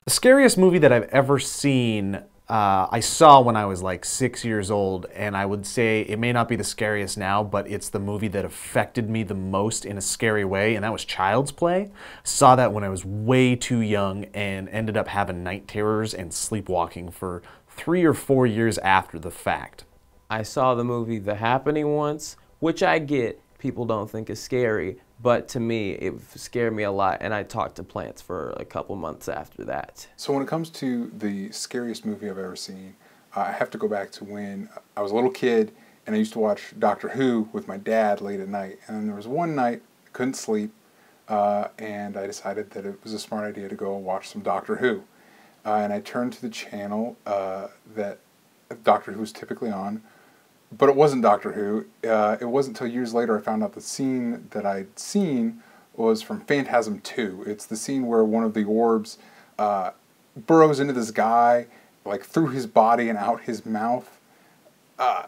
The scariest movie that I've ever seen, I saw when I was like 6 years old, and I would say it may not be the scariest now, but it's the movie that affected me the most in a scary way, and that was Child's Play. Saw that when I was way too young and ended up having night terrors and sleepwalking for 3 or 4 years after the fact. I saw the movie The Happening once, which I get people don't think is scary, but to me, it scared me a lot, and I talked to plants for a couple months after that. So when it comes to the scariest movie I've ever seen, I have to go back to when I was a little kid, and I used to watch Doctor Who with my dad late at night. And there was one night I couldn't sleep, and I decided that it was a smart idea to go watch some Doctor Who. And I turned to the channel that Doctor Who was typically on, but it wasn't Doctor Who. It wasn't until years later I found out the scene that I'd seen was from Phantasm 2. It's the scene where one of the orbs burrows into this guy, like through his body and out his mouth.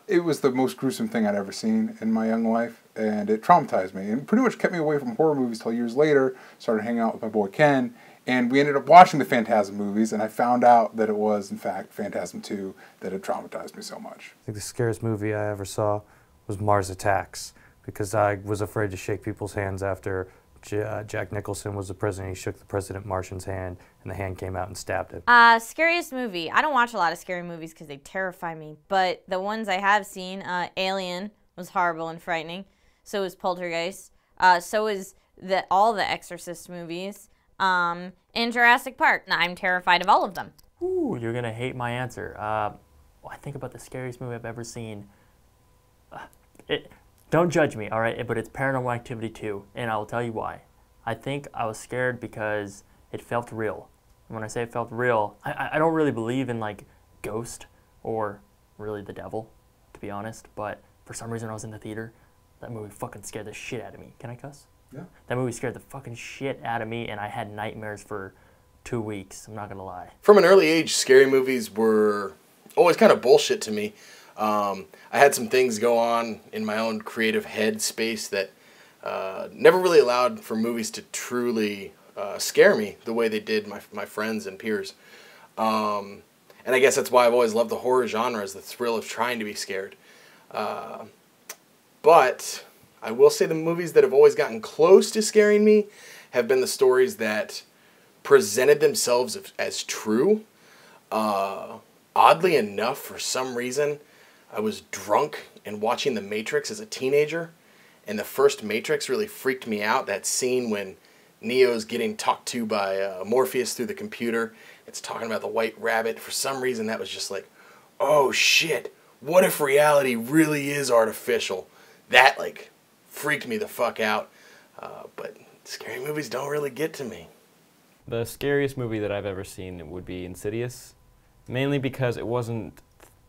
It was the most gruesome thing I'd ever seen in my young life, and it traumatized me and pretty much kept me away from horror movies till years later. Started hanging out with my boy Ken, and we ended up watching the Phantasm movies, and I found out that it was, in fact, Phantasm 2 that had traumatized me so much. I think the scariest movie I ever saw was Mars Attacks, because I was afraid to shake people's hands after Jack Nicholson was the president. He shook the President Martian's hand, and the hand came out and stabbed him. Scariest movie. I don't watch a lot of scary movies because they terrify me, but the ones I have seen, Alien was horrible and frightening. So is Poltergeist. So is all the Exorcist movies. And Jurassic Park. I'm terrified of all of them. Ooh, you're gonna hate my answer. I think about the scariest movie I've ever seen. Don't judge me, all right? But it's Paranormal Activity 2, and I will tell you why. I think I was scared because it felt real. And when I say it felt real, I don't really believe in like ghost or really the devil, to be honest. But for some reason, I was in the theater. That movie fucking scared the shit out of me. Can I cuss? Yeah. That movie scared the fucking shit out of me, and I had nightmares for 2 weeks. I'm not gonna lie. From an early age, scary movies were always kind of bullshit to me. I had some things go on in my own creative head space that never really allowed for movies to truly scare me the way they did my friends and peers. And I guess that's why I've always loved the horror genre, is the thrill of trying to be scared. But I will say the movies that have always gotten close to scaring me have been the stories that presented themselves as true. Oddly enough, for some reason, I was drunk and watching The Matrix as a teenager, and the first Matrix really freaked me out. That scene when Neo's getting talked to by Morpheus through the computer. It's talking about the white rabbit. For some reason, that was just like, oh shit, what if reality really is artificial? That, like, freaked me the fuck out. But scary movies don't really get to me. The scariest movie that I've ever seen would be Insidious, mainly because it wasn't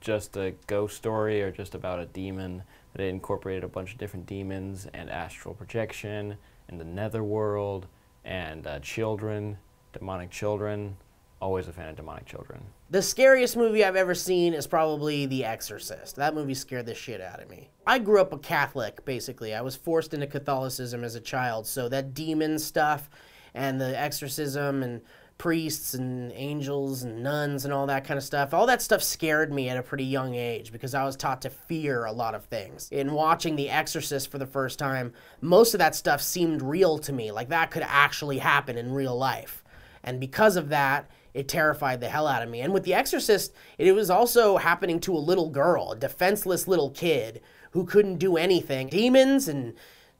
just a ghost story or just about a demon. It incorporated a bunch of different demons and astral projection and the netherworld and children, demonic children. Always a fan of demonic children. The scariest movie I've ever seen is probably The Exorcist. That movie scared the shit out of me. I grew up a Catholic, basically. I was forced into Catholicism as a child, so that demon stuff and the exorcism and priests and angels and nuns and all that kind of stuff, all that stuff scared me at a pretty young age because I was taught to fear a lot of things. In watching The Exorcist for the first time, most of that stuff seemed real to me, like that could actually happen in real life. And because of that, it terrified the hell out of me. And with The Exorcist, it was also happening to a little girl, a defenseless little kid who couldn't do anything. Demons and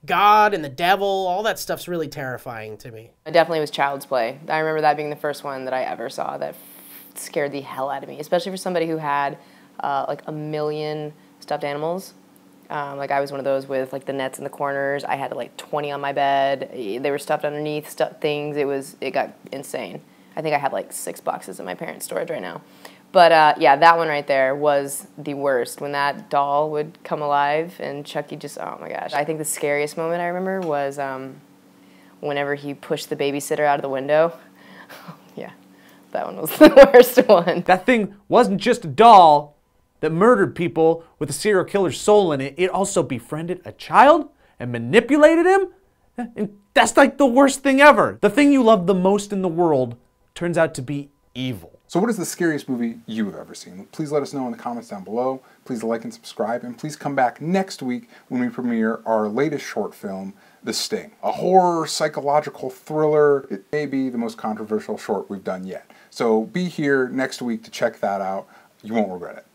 God and the devil, all that stuff's really terrifying to me. It definitely was Child's Play. I remember that being the first one that I ever saw that scared the hell out of me, especially for somebody who had like 1 million stuffed animals. Like I was one of those with like the nets in the corners. I had like 20 on my bed. They were stuffed underneath things. It got insane. I think I have like 6 boxes in my parents' storage right now. But yeah, that one right there was the worst. When that doll would come alive and Chucky just, oh my gosh. I think the scariest moment I remember was whenever he pushed the babysitter out of the window. Yeah, that one was the worst one. That thing wasn't just a doll that murdered people with a serial killer's soul in it. It also befriended a child and manipulated him. And that's like the worst thing ever. The thing you love the most in the world turns out to be evil. So what is the scariest movie you have ever seen? Please let us know in the comments down below. Please like and subscribe, and please come back next week when we premiere our latest short film, The Sting. A horror, psychological thriller. It may be the most controversial short we've done yet. So be here next week to check that out. You won't regret it.